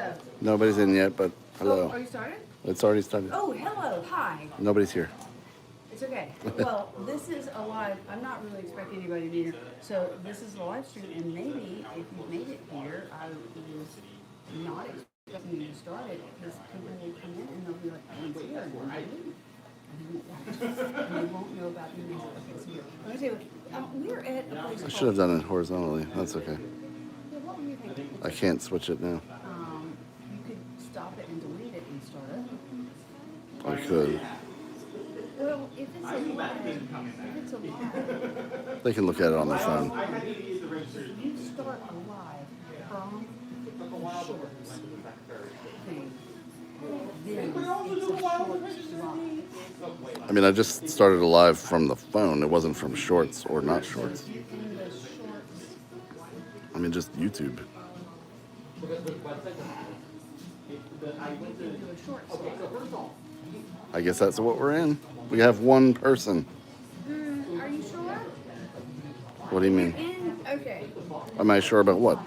So. Nobody's in yet, but hello. Oh, are you started? It's already started. Oh, hello. Hi. Nobody's here. It's okay. Well, this is a live. I'm not really expecting anybody to be here. So this is a live stream, and maybe if you've made it here, I was not expecting you to start it because people will come in and they'll be like, "Oh, it's here," and they'll leave. And they won't know about the music that's here. Let me tell you, we're at a place I should have done it horizontally. That's okay. Yeah, what were you thinking? I can't switch it now. You could stop it and delete it and start it. I could. Well, if it's a live, They can look at it on their phone. you start a live from the shorts thing. Then it's a shorts live. I mean, I just started a live from the phone. It wasn't from Shorts or not Shorts. In the shorts, I mean, just YouTube. you can do a shorts live. I guess that's what we're in. We have one person. Are you sure? What do you mean? Okay. Am I sure about what?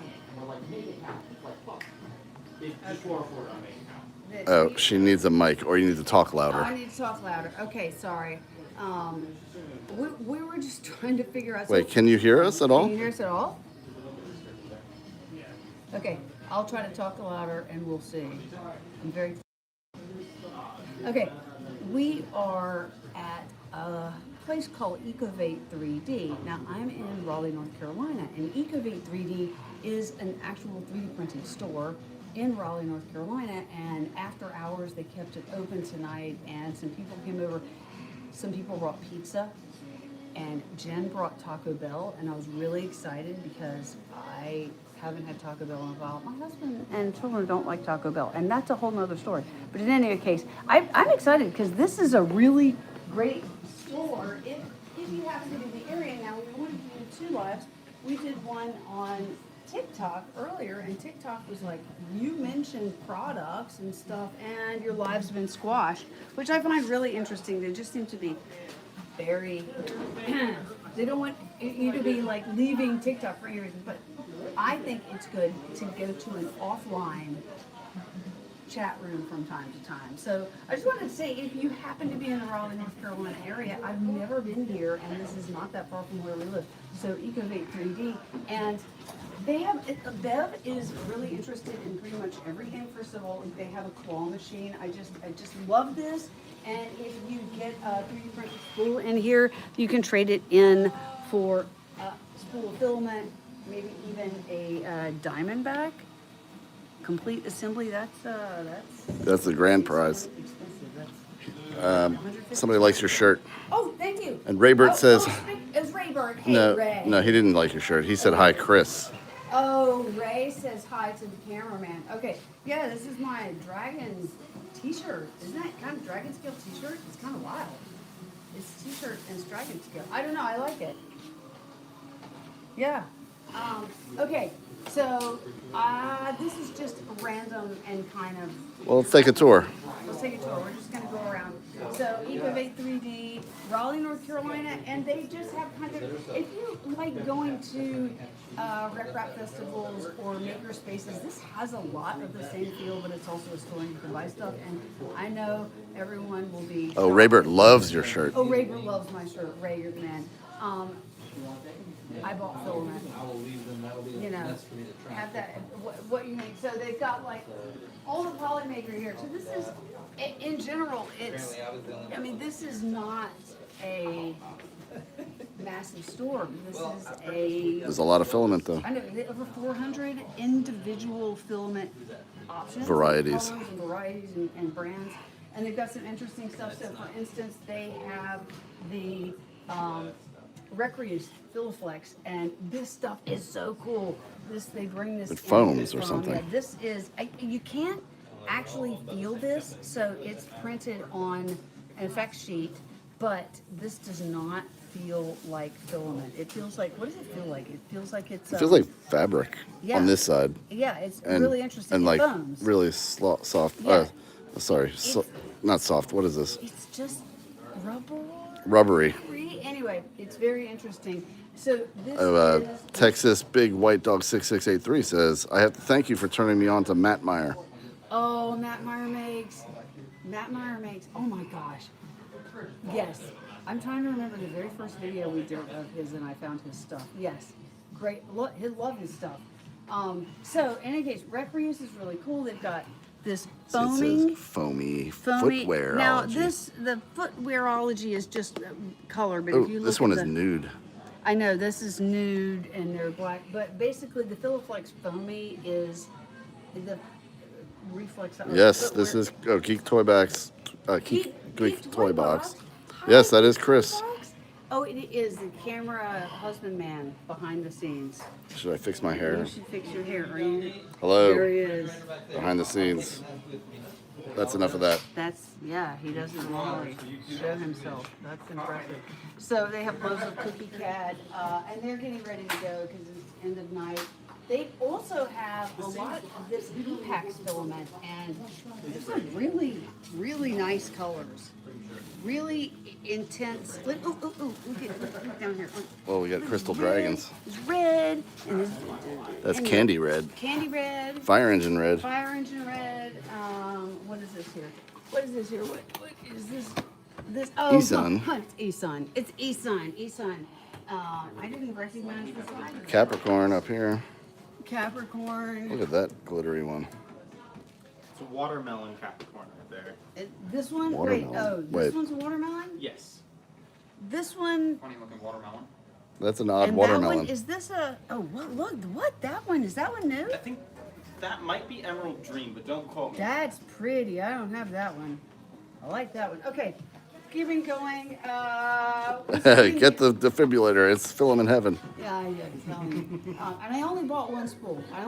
Oh, she needs a mic, or you need to talk I louder. need to talk louder. Okay, sorry. We were just trying to figure out. Wait, can you hear us at all? Can you hear us at all? Okay, I'll try to talk louder and we'll see. I'm very. Okay, we are at a place called Ecovate3D. Now, I'm in Raleigh, North Carolina, and Ecovate3D is an actual 3D printing store in Raleigh, North Carolina, and after hours they kept it open tonight, and some people came over. Some people brought pizza, and Jen brought Taco Bell, and I was really excited because I haven't had Taco Bell in a while. My husband and children don't like Taco Bell, and that's a whole nother story. But in any case, I'm excited because this is a really great store. If you happen to be in the area now, we wanted to do 2 lives. We did one on TikTok earlier, and TikTok was like, you mentioned products and stuff, and your lives have been squashed, which I find really interesting. They just seem to be very, they don't want you to be like leaving TikTok for any reason, but I think it's good to go to an offline chat room from time to time. So I just wanted to say, if you happen to be in the Raleigh, North Carolina area, I've never been here, and this is not that far from where we live. So Ecovate3D, and they have, Bev is really interested in pretty much everything. First of all, they have a claw machine. I just love this. And if you get a 3D printed spool in here, you can trade it in for a spool of filament, maybe even a diamond back. Complete assembly. That's the grand prize. Somebody likes your shirt. Oh, thank you. And Raybert says, It's Raybert. Hey, no, Ray. no, he didn't like your shirt. He said, hi, Chris. Oh, Ray says hi to the cameraman. Okay, yeah, this is my dragon t-shirt. Isn't that kind of dragon scale t-shirt? It's kind of wild. It's t-shirt and it's dragon scale. I don't know, I like it. Yeah. Okay, so this is just random and kind of... Well, let's take a tour. Let's take a tour. We're just going to go around. So Ecovate3D, Raleigh, North Carolina, and they just have kind of, if you like going to rep rap festivals or maker spaces, this has a lot of the same feel, but it's also a store and you can buy stuff. And I know everyone will be... Oh, Raybert loves your shirt. Oh, Raybert loves my shirt. Ray, you're the man. I bought filament. You know, have that, what you need. So they've got like all the polymaker here. So this is, in general, it's, I mean, this is not a massive store. This is a... There's a lot of filament, though. I know, over 400 individual filament options. Varieties. And colors and varieties and brands. And they've got some interesting stuff. So for instance, they have the Recreus Filaflex, and this stuff is so cool. They bring this. It foams or from, something. Yeah, this is, you can't actually feel this, so it's printed on an effects sheet, but this does not feel like filament. It feels like, what does it feel like? It feels like it's... It feels like fabric on this side. Yeah, it's really interesting. And it like foams. really soft. Yeah. Not soft. What is this? It's just Rubbery. Anyway, it's very interesting. So this is... Texas Big White Dog 6683 says, I have to thank you for turning me on to Matt Meyer. Oh, Matt Meyer makes. Oh my gosh. Yes. I'm trying to remember the very first video we did of his, and I found his stuff. Yes. Great. Love his stuff. So, in any case, Rec Reuse is really cool. They've got this It says foamy footwear. Now, the footwearology is just color, but Oh, if you look this one at is nude. I know this is nude and they're black, but basically the Filaflex foamy is the reflex. Yes, this is Geek Toy Box. Geek Toy Box. Yes, that is Chris. Oh, it is the camera husbandman behind the scenes. Should I fix my hair? You should fix your hair. Are you? Hello. There he is. Behind the scenes. That's enough of that. He doesn't normally show himself. That's impressive. So they have loads of Cookie Cat, and they're getting ready to go because it's end of night. They also have a lot of this Epax filament, and there's some really, really nice colors. Really intense. Look down here. Look. Well, we got Crystal Dragons. It's red, and That's Candy Red. Candy red. Fire Engine Red. Fire Engine Red. What is this here? What is this here? What is this? E-Sun. It's E-Sun. I didn't recognize this either. Capricorn up here. Capricorn. Look at that glittery one. It's a watermelon Capricorn right there. This one? Watermelon. This one's a watermelon? Yes. This one. Funny looking watermelon. That's an odd And watermelon. that one, is this a, what? That one, is that one new? I think that might be Emerald Dream, but don't quote me. That's pretty. I don't have that one. I like that one. Okay, keeping going. Get the defibrillator. It's filament heaven. Yeah, I'm telling you. And I only bought one spool. I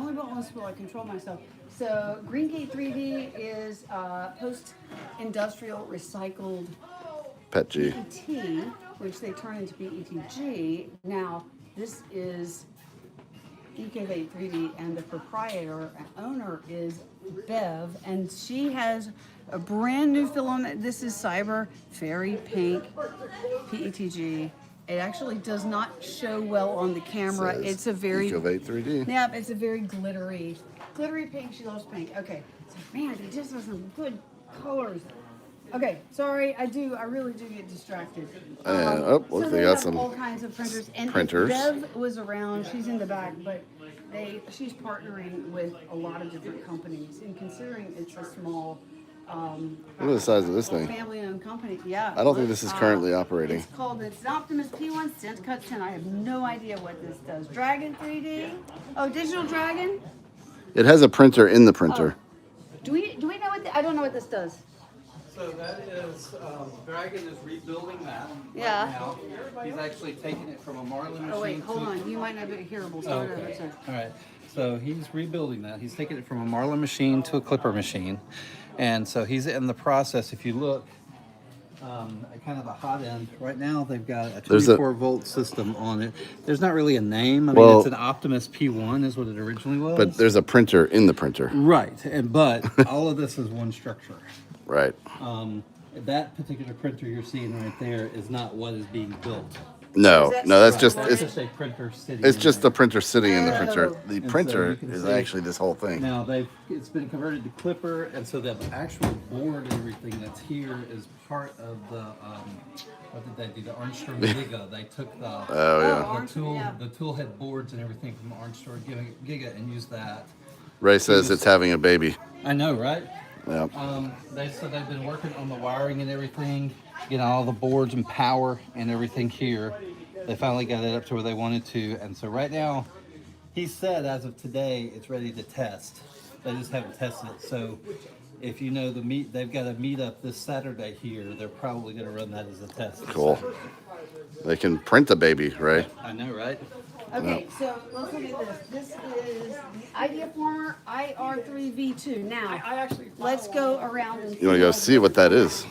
control myself. So Greengate3D is post-industrial recycled PETG. PET, which they turn into PETG. Now, this is Ecovate3D, and the proprietor and owner is Bev, and she has a brand new filament. This is Cyber Fairy Pink PETG. It actually does not show well on the camera. It's a very Ecovate3D. yeah, it's a very glittery pink. She loves pink. Okay, so man, it just has some good colors. Okay, sorry, I really do get distracted. Look, So they have got some all kinds of printers. And printers. If Bev was around, she's in the back, but she's partnering with a lot of different companies. And considering it's a small, Look at the size of this thing. family-owned company, yeah. I don't think this is currently operating. It's an Optimus P1 Stent Cut 10. I have no idea what this does. Dragon 3D? Oh, Digital Dragon? It has a printer in the printer. Do we know what? I don't know what this does. So that is, Dragon is rebuilding that Yeah. right now. He's actually taking it from a Marlin machine. Oh wait, hold to, on. You might not be hearable. Oh, Start over. okay. Sorry. All right. So he's rebuilding that. He's taking it from a Marlin machine to a Clipper machine. And so he's in the process. If you look at kind of the hot end, right now they've got a 24-volt system on it. There's not really a name. I mean, it's an Optimus P1 is what it originally was. But there's a printer in the printer. Right. But all of this is one structure. Right. That particular printer you're seeing right there is not what is being built. No, that's just It's just a printer sitting. it's in just there. the printer sitting in the printer. The And so printer you can is see- actually this whole thing. Now it's been converted to Clipper, and so the actual board and everything that's here is part of the what did they do? The Armstrong Giga. They took the the tool head boards and everything from the Armstrong Giga and used that. Ray says it's having a baby. I know, right? Yeah. They've been working on the wiring and everything, getting all the boards and power and everything here. They finally got it up to where they wanted to, and so right now, he said as of today, it's ready to test. They just haven't tested it. So, if you know they've got a meetup this Saturday here. They're probably going to run that as a test. Cool. They can print a baby, Ray. I know, right? Okay, so let's look at this. This is the Ideaformer IR3V2. Now, let's go around and You want to go see what that is?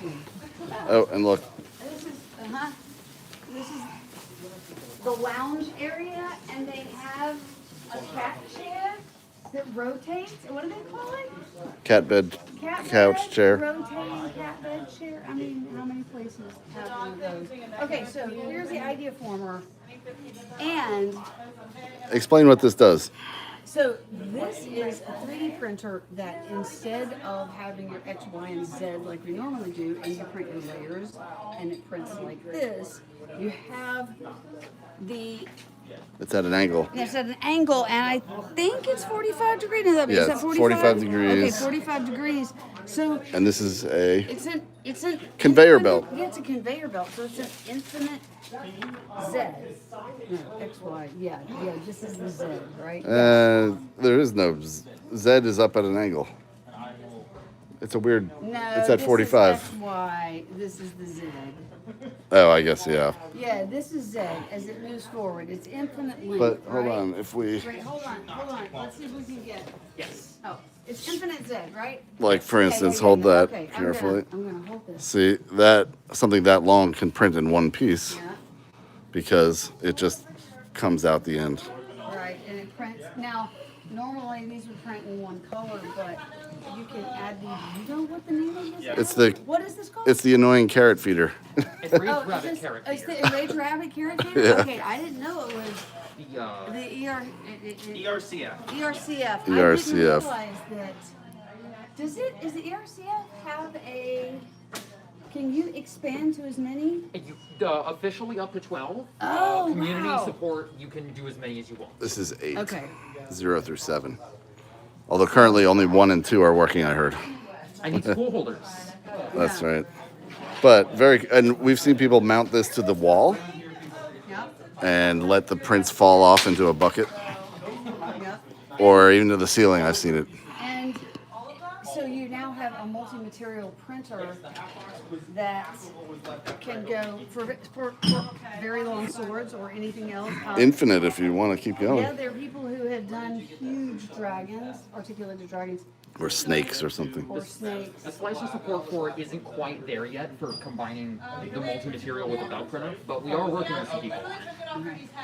Oh, and look. This is the lounge area, and they have a cat chair that rotates. What do they call it? Cat bed, Cat couch bed, chair. Rotating cat bed chair. I mean, how many places have one of those? Okay, so here's the Ideaformer, and Explain what this does. So this is a 3D printer that instead of having your X, Y, and Z like we normally do, and you print your layers, and it prints like this, you have the It's at an angle. it's at an angle, and I think it's 45 degrees. Is that Yeah, it's 45 degrees. Okay, 45 degrees. So And this is a it's a Conveyor infinite- belt. Yeah, it's a conveyor belt. So it's an infinite Z. No, X, Y. Yeah. This is the Z, right? there is no Z is up at an angle. It's a weird. No, It's at 45. This is X, Y. This is the Z. Oh, I guess yeah. Yeah, this is Z as it moves forward. It's infinite length. But hold right? on, if we Wait, hold on. Let's see if we can get. Yes. Oh, it's infinite Z, right? like for Okay, instance yeah, hold yeah, that okay, carefully. I'm gonna hold this. See that something that long can print in one piece Yeah. because it just comes out the end. Right, and it prints. Now, normally these would print in one color, but you can add these. You know what the name of this is? It's the What is this called? it's the annoying carrot feeder. It's Rage oh, Rabbit is this, Carrot it's Feeder. the Rage Rabbit carrot feeder? Yeah. Okay, I didn't know it was the ERCF. ERCF. I didn't ERCF. realize that. Does the ERCF have a? Can you expand to as many? Officially up to 12. Oh, Community wow. support, you can do as many as you want. This is 8. Okay. 0 through 7. Although currently only 1 and 2 are working, I heard. I need school holders. That's right. But and we've seen people mount this to the wall Yep. and let the prints fall off into a bucket Yep. or even to the ceiling. I've seen it. And so you now have a multi-material printer that can go for very long swords or anything else. Infinite if you want to keep going. Yeah, there are people who have done huge dragons, articulated dragons, Or snakes or something. or snakes. The slicer support for it isn't quite there yet for combining the multi-material with the belt printer, but we are working with some people.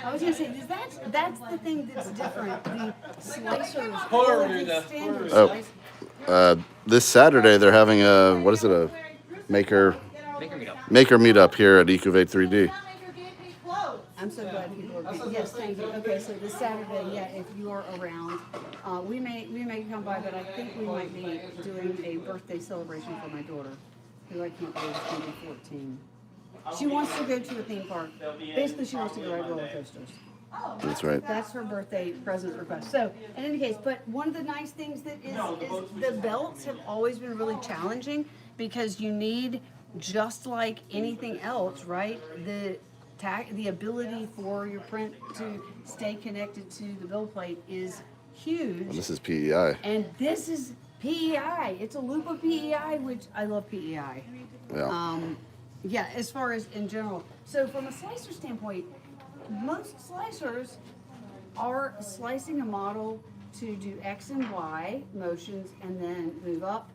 I was gonna say, that's the thing that's different. The slicers, all of the standard Oh. slicers. This Saturday they're having a maker Maker meetup. meetup here at Ecovate3D. I'm so glad people are. Yes, thank you. Okay, so this Saturday, yeah, if you are around, we may come by, but I think we might be doing a birthday celebration for my daughter, who I can't believe is going to be 14. She wants to go to a theme park. Basically, she wants to go ride roller coasters. That's right. That's her birthday present request. So, in any case, but one of the nice things that is the belts have always been really challenging because you need, just like anything else, right? The ability for your print to stay connected to the build plate is huge. This is PEI. And this is PEI. It's a loop of PEI, which I love PEI. Yeah. Yeah, as far as in general. So from a slicer standpoint, most slicers are slicing a model to do X and Y motions and then move up.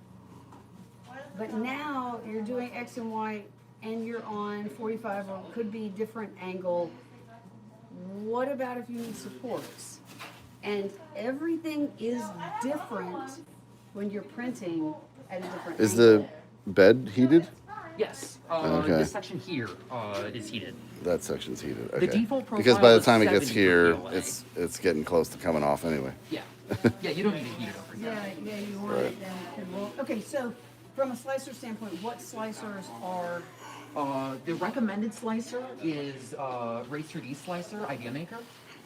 But now you're doing X and Y and you're on 45 or could be different angle. What about if you need supports? And everything is different when you're printing at a different Is angle. the bed heated? Yes. Okay. This section here is heated. That section's heated. Okay. default profile because by the is time it gets 70 here, PLA. it's getting close to coming off anyway. Yeah. Yeah, you don't need to heat it over here. Yeah, you want it then it could roll. Okay, so from a slicer standpoint, what slicers are? The recommended slicer is Race3D slicer, Idea Maker.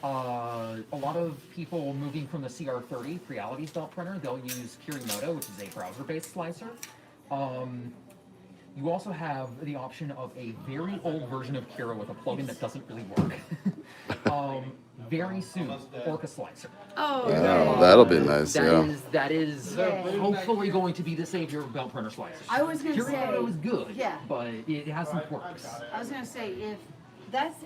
A lot of people moving from the CR30 Crealities belt printer, they'll use Kirimoto, which is a browser-based slicer. You also have the option of a very old version of Kira with a plugin that doesn't really work. Very soon, Orca slicer. Oh, Oh, that'll be nice. That is hopefully going to be the savior of belt printer slicers. I was gonna say- Kirimoto is good, yeah. but it has some quirks. I was gonna say, if that's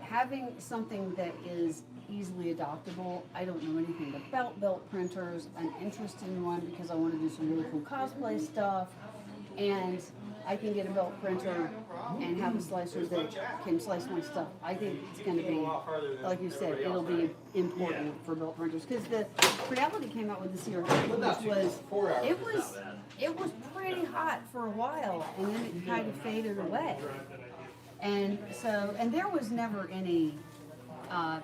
having something that is easily adoptable. I don't know anything about belt printers. I'm interested in one because I want to do some really cool cosplay stuff. And I can get a belt printer and have a slicer that can slice my stuff. I think it's going to be, like you said, it'll be important for belt printers because the Creality came out with the CR30, which it was pretty hot for a while, and then it kind of faded away. And so, and there was never any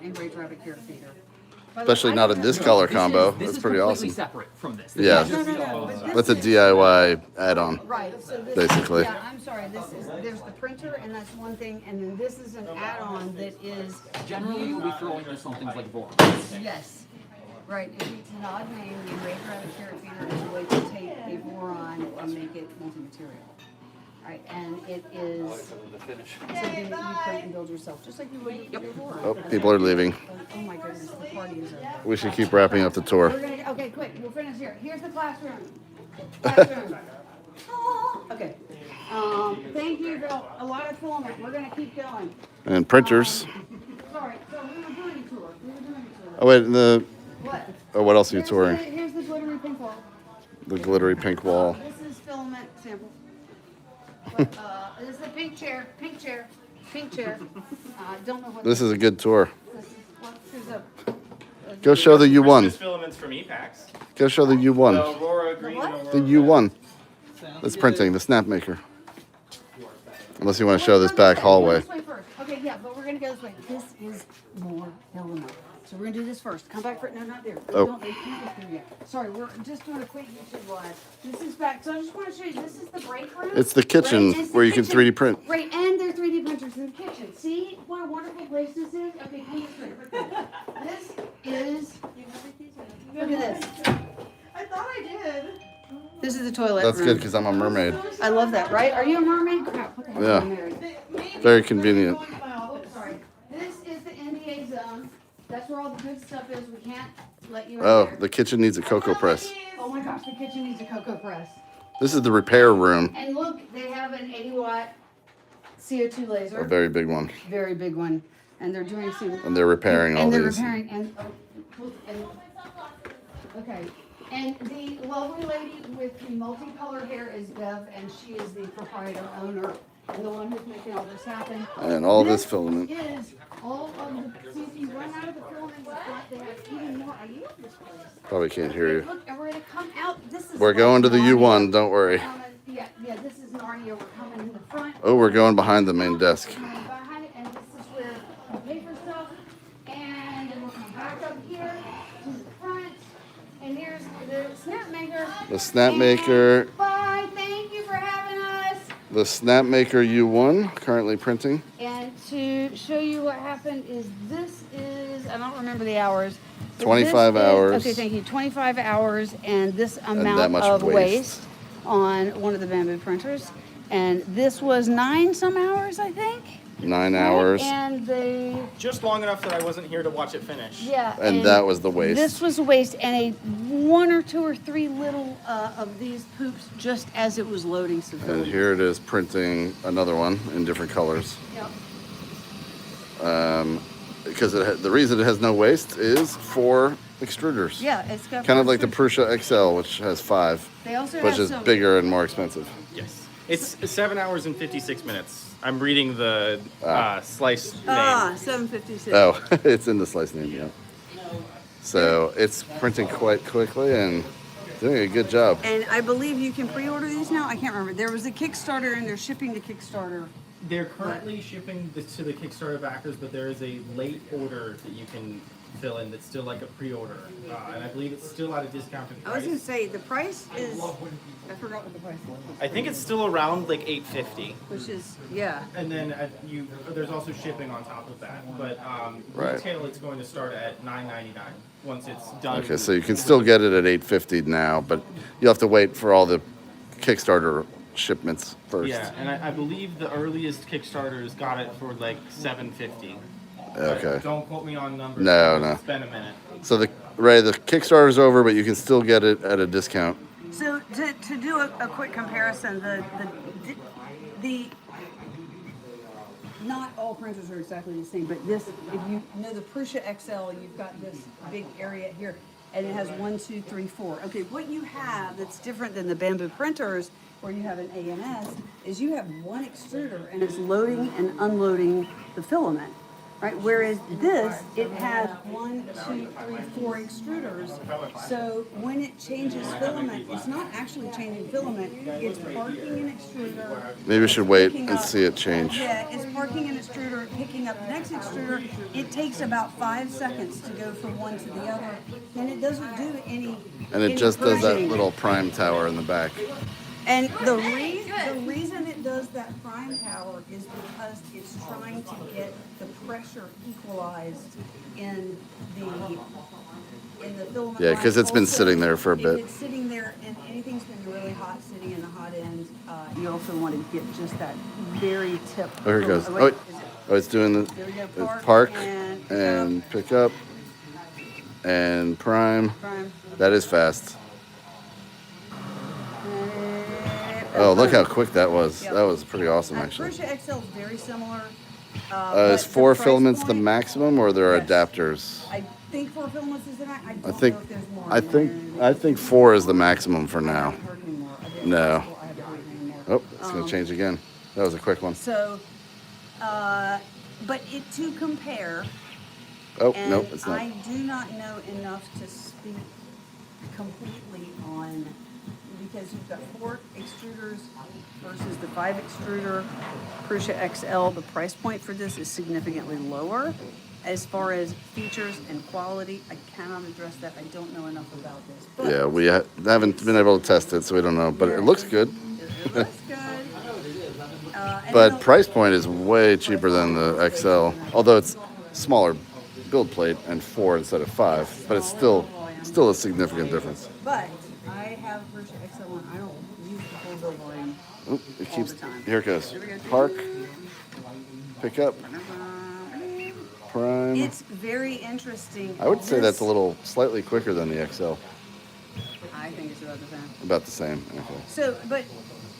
Rage Rabbit Carrot Feeder. Especially not in this color combo. That's pretty completely awesome. separate from this. Yeah. No, no, no. But That's a this is- DIY add-on. Right, so this Basically. Is, yeah, I'm sorry. There's the printer, and that's one thing, and then this is an add-on that is Generally, you'll be throwing this on things like boards. yes, right. It's an odd name. We rake out a carrot feeder as a way to take a boron and make it multi-material. Right, and it is something that you print and build yourself, just like you would with your boron. Oh, people are leaving. Oh my goodness, the party is over. We should keep wrapping up the tour. We're gonna, okay, quick, we'll finish here. Here's the classroom. Classroom. Okay. Thank you for a lot of filament. We're gonna keep going. And printers. Sorry, so we were doing a tour. Oh wait, the What? what else are you touring? Here's the glittery pink wall. The glittery pink wall. This is filament sample. This is a pink chair, pink chair, pink chair. Don't know what This is a good tour. this is. What, here's a Go show the U1. Christmas filaments from EPAX. Go show the The U1. Aurora green what? and The Aurora U1. That's printing, the Snapmaker. Unless you want to show this back hallway. This way first. Okay, yeah, but we're gonna go this way. This is more filament. So we're gonna do this first. Come back for it. No, not there. Oh. They can't get through yet. Sorry, we're just doing a quick YouTube live. This is back. So I just want to show you. This is the break room. It's the kitchen Right? It's the where you can kitchen. 3D print. Right, and there are 3D printers in the kitchen. See what a wonderful place this is? Okay, come this way. This is. Look at this. I thought I did. This is the toilet. That's room. good because I'm a mermaid. I love that, right? Are you a mermaid? Crap. What the heck Yeah. am I married? Very convenient. Oh, sorry. This is the NBA zone. That's where all the good stuff is. We can't let you in Oh, there. the kitchen needs a cocoa press. Oh my gosh, the kitchen needs a cocoa press. This is the repair room. And look, they have an 80-watt CO2 laser. A very big one. Very big one. And they're doing some. And they're repairing all And they're these. repairing. Okay. And the lovely lady with the multicolored hair is Bev, and she is the proprietor owner and the one who's making all this happen. And all this filament. Is all of the, see, if you run out of the filament in the front, they have even more. Are you at this place? Probably can't hear you. Look, and we're gonna come out. This is. We're like going to the Narnia. U1, don't worry. Yeah, this is Narnia. We're coming in the front. Oh, we're going behind the main desk. Coming behind it, and this is where the paper stuff. And then we'll come back up here to the front. And here's the Snapmaker. The Snapmaker, And bye. Thank you for having us. the Snapmaker U1, currently printing. And to show you what happened is this is, I don't remember the hours. but 25 this is- hours. Okay, thank you. 25 hours and this that amount much of waste. waste on one of the bamboo printers. And this was 9 some hours, I think. 9 hours. And they, Just long enough that I wasn't here to watch it finish. yeah. And that was the waste. This was a waste and a 1 or 2 or 3 little of these poops just as it was loading. So And here it is printing another one in different colors. Yep. Because the reason it has no waste is 4 extruders. Yeah, it's got Kind of like the pressure. Prusa XL, which has 5, They also which have is some, bigger and more expensive. Yes. It's 7 hours and 56 minutes. I'm reading the slice name. 756. Oh, it's in the slice name, yeah. So it's printing quite quickly and doing a good job. And I believe you can pre-order these now. I can't remember. There was a Kickstarter, and they're shipping the Kickstarter. They're currently shipping this to the Kickstarter backers, but there is a late order that you can fill in that's still like a pre-order. And I believe it's still at a discounted I was gonna price. say the price is. I forgot what the price was. I think it's still around like $8.50. Which is And then there's also shipping on top of that. But Right. retail, it's going to start at $9.99 once it's done. Okay, so you can still get it at $8.50 now, but you have to wait for all the Kickstarter shipments first. Yeah, and I believe the earliest Kickstarters got it for like $7.50. Okay. Don't quote me on numbers. No, because no. It's been a minute. So the Kickstarter's over, but you can still get it at a discount. So to do a quick comparison, the not all printers are exactly the same, but this, if you know the Prusa XL, you've got this big area here, and it has 1, 2, 3, 4. Okay, what you have that's different than the bamboo printers, where you have an AMS, is you have one extruder, and it's loading and unloading the filament. right? Whereas this, it has 1, 2, 3, 4 extruders. So when it changes filament, it's not actually changing filament, it's parking an extruder. Maybe we should wait picking and up- see it change. Yeah, it's parking an extruder, picking up the next extruder. It takes about 5 seconds to go from one to the other, and it doesn't do any. And it any just does that purging. little prime tower in the back. And the reason it does that prime tower is because it's trying to get the pressure equalized in the filament. Yeah, 'cause line. it's been Also, sitting there for a if bit. it's sitting there and anything's been really hot sitting in the hot end, you also want to get just that very tip. Oh, here it goes. Oh, Oh, wait, wait. is it- Oh, it's doing the There we go. it's park and and pick up and prime. prime. That is fast. Oh, look how quick that was. Yep. That was pretty awesome, actually. Prusa XL is very similar. Is but the 4 price filaments the point- maximum, or there are Yes. adapters? I think 4 filaments is the max. I don't I think know if there's more. I think 4 is the maximum for I now. haven't heard anymore. I didn't No. I haven't heard anymore. Oh, it's gonna change again. That was a quick one. So, but it to compare, Oh, and nope, it's not. I do not know enough to speak completely on, because you've got 4 extruders versus the 5 extruder Prusa XL. The price point for this is significantly lower. As far as features and quality, I cannot address that. I don't know enough about this. But Yeah, we haven't been able to test it, so we don't know. But it looks good. it looks good. And But then the- price point is way cheaper than the XL, although it's smaller build plate and 4 instead of 5. But it's still a significant difference. But I have Prusa XL and I don't use the full build volume. Oh, it All keeps. the time. Here it goes. Here we go. Park. Pick up. Prime. It's very interesting. I would say that's a This- little slightly quicker than the XL. I think it's about the same. About the same. Okay. So, but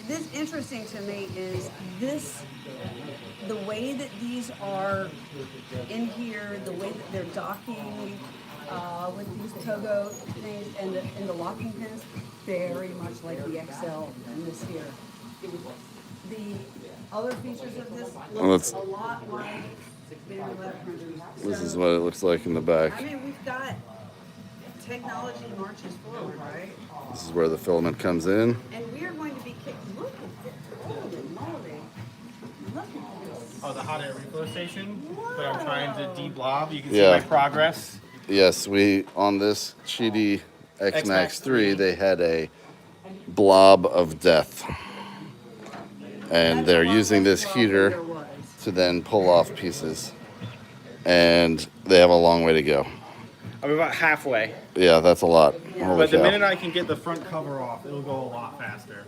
this interesting to me is the way that these are in here, the way that they're docking with these Togo things and the locking pins, very much like the XL and this here. The other features of this Well, looks let's- a lot like the letter printers. This So, is what it looks like in the back. I mean, we've got technology marches forward, right? This is where the filament comes in. And we are going to be kicked. Look at this. Holy moly. Look at this. Oh, the hot air reflow station that I'm trying to deblob. You can Yeah. see my progress. Yes, we on this Cheedy X Max 3, 3, they had a blob of death. And That's they're a lot using less this problem heater there was. to then pull off pieces. And they have a long way to go. I'm about halfway. Yeah, that's a lot. Holy But the cow. minute I can get the front cover off, it'll go a lot faster.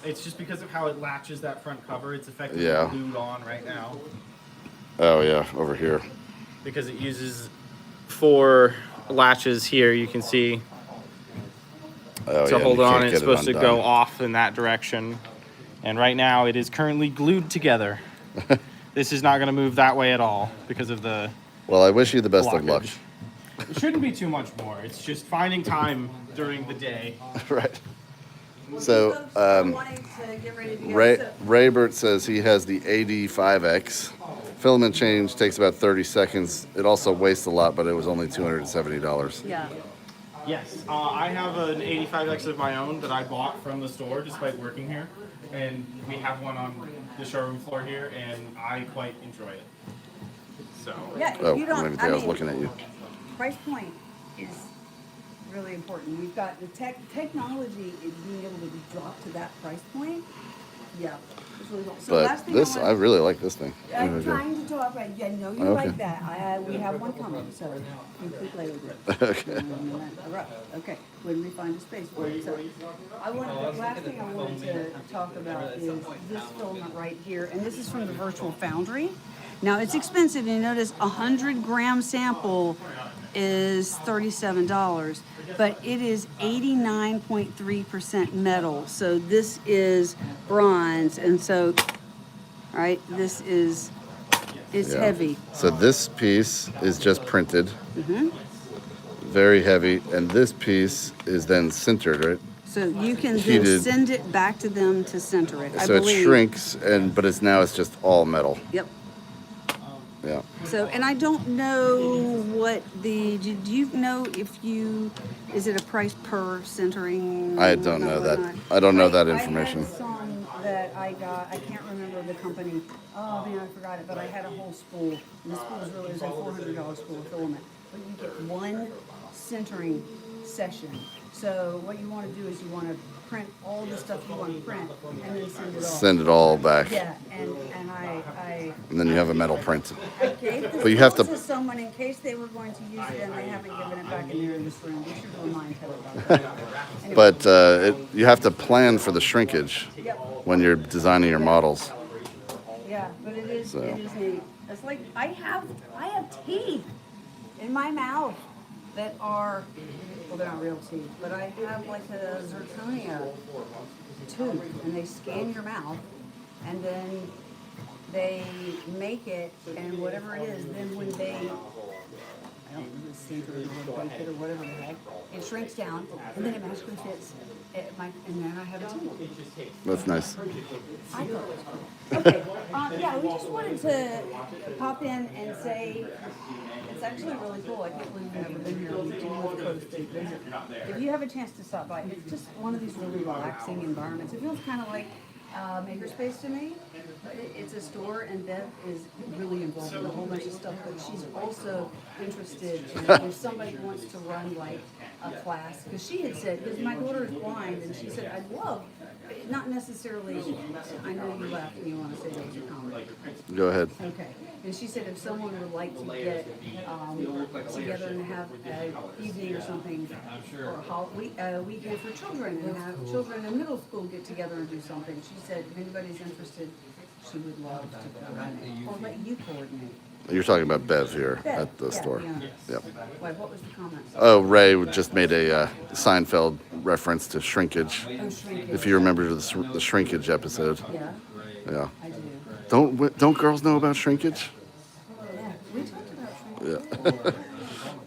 It's just because of how it latches that front cover. It's effectively Yeah. glued on right now Oh yeah, over here. because it uses 4 latches here. You can see Oh, to yeah, hold you on. can't It's get it supposed to undone. go off in that direction. And right now, it is currently glued together. This is not going to move that way at all because of the Well, I wish you the best of luck. blockage. It shouldn't be too much more. It's just finding time during the day. Right. So, Folks are wanting to get ready to go. Ray, So- Raybert says he has the AD5X. Filament change takes about 30 seconds. It also wastes a lot, but it was only $270. Yeah. Yes, I have an 85X of my own that I bought from the store despite working here. And we have one on the showroom floor here, and I quite enjoy it. So, Yeah, if Oh, you don't, maybe I I was mean, looking at you. price point is really important. You've got the technology is being able to be dropped to that price point. Yeah. It's really cool. So last But thing this, I want- really like this thing. I'm Okay. trying to talk about. I know you Okay. like that. We have one coming, so you keep later. Okay. All right. Okay. When we find a space for it. So the last thing I wanted to talk about is this filament right here, and this is from the Virtual Foundry. Now it's expensive. You notice 100-gram sample is $37, but it is 89.3% metal. So this is bronze, and so, all right, this is, it's Yeah. heavy. So this piece is just printed. Mm-hmm. Very heavy. And this piece is then sintered, right? So you can then Heated. send it back to them to center it. I So it believe. shrinks, but it's just all metal. Yep. Yeah. So, and I don't know what do you know if is it a price per centering? I don't know that. Whatnot? I don't know that information. I had some that I got, I can't remember the company. Oh man, I forgot it, but I had a whole spool. And the spool was a $400 spool of filament. But you get one centering session. So what you want to do is you want to print all the stuff you want to print and then send it all. Send it all back. Yeah, and And then you have a metal print. I gave this But you have to to- someone in case they were going to use it and they haven't given it back in there in this room. We should do a mind tell about that. Anyway, But you have to plan for the shrinkage yep, when you're designing your models. yeah, but it is So. neat. It's like I have teeth in my mouth that are, well, they're not real teeth, but I have like a zirconia tooth, and they scan your mouth, and then they make it, and whatever it is, then when they, I don't know, sinter it or bake it or whatever the heck, it shrinks down, and then it magically fits. And then I have a teeth. That's nice. I thought it was cool. Okay, yeah, we just wanted to pop in and say, it's actually really cool. I can't believe you've never been here. We do love Coast State Visit. If you have a chance to stop by, it's just one of these really relaxing environments. It feels kind of like Makerspace to me. It's a store, and Bev is really involved in a whole bunch of stuff, but she's also interested in if somebody wants to run like a class, because she had said, because my daughter is blind, and she said, I'd love, not necessarily, I know you laughed and you want to say there's a comment. Go ahead. Okay, and she said if someone would like to get together and have an evening or something, or a weekend for children, and have children in middle school get together and do something, she said if anybody's interested, she would love to coordinate, or let you coordinate. You're talking about Bev here Bev, at the yeah, store. yeah. Yep. Why, what was the comment? Oh, Ray just made a Seinfeld reference to shrinkage. Oh, shrinkage. If you remember the shrinkage episode. Yeah, Yeah. I do. Don't girls know about shrinkage? Yeah, we talked about shrinkage. Yeah.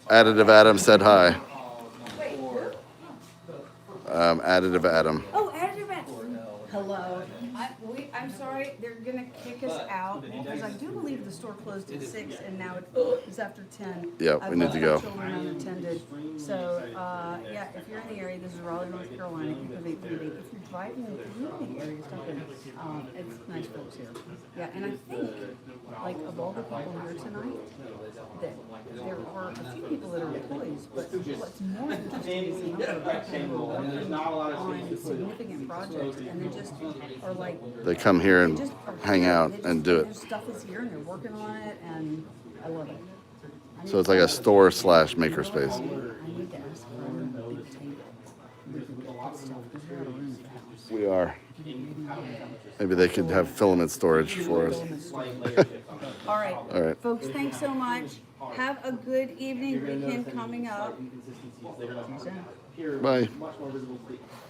Additive Adam said hi. Wait, who? Additive Adam. Oh, additive ad. Hello. I'm sorry, they're gonna kick us out because I do believe the store closed at 6 and now it's after 10. Yeah, I've we need left to my go. Children unattended. So, yeah, if you're in the area, this is Raleigh, North Carolina, Ecovate3D. If you're driving through the area, stop in. It's nice folks here. Yeah, and I think, like, of all the people here tonight, that there are a few people that are employees, but what's more interesting is the number of people who are working on significant projects, and they just are like, They come here and just are hang here. out They and just- do Their it. stuff is here, and they're working on it, and I love it. So it's like a store / makerspace. I need to ask for a big table. We can get that stuff, because we're out of room at the house. We are. Maybe they could have filament storage for us. All right. All right. Folks, thanks so much. Have a good evening, weekend coming up. See you soon. Bye.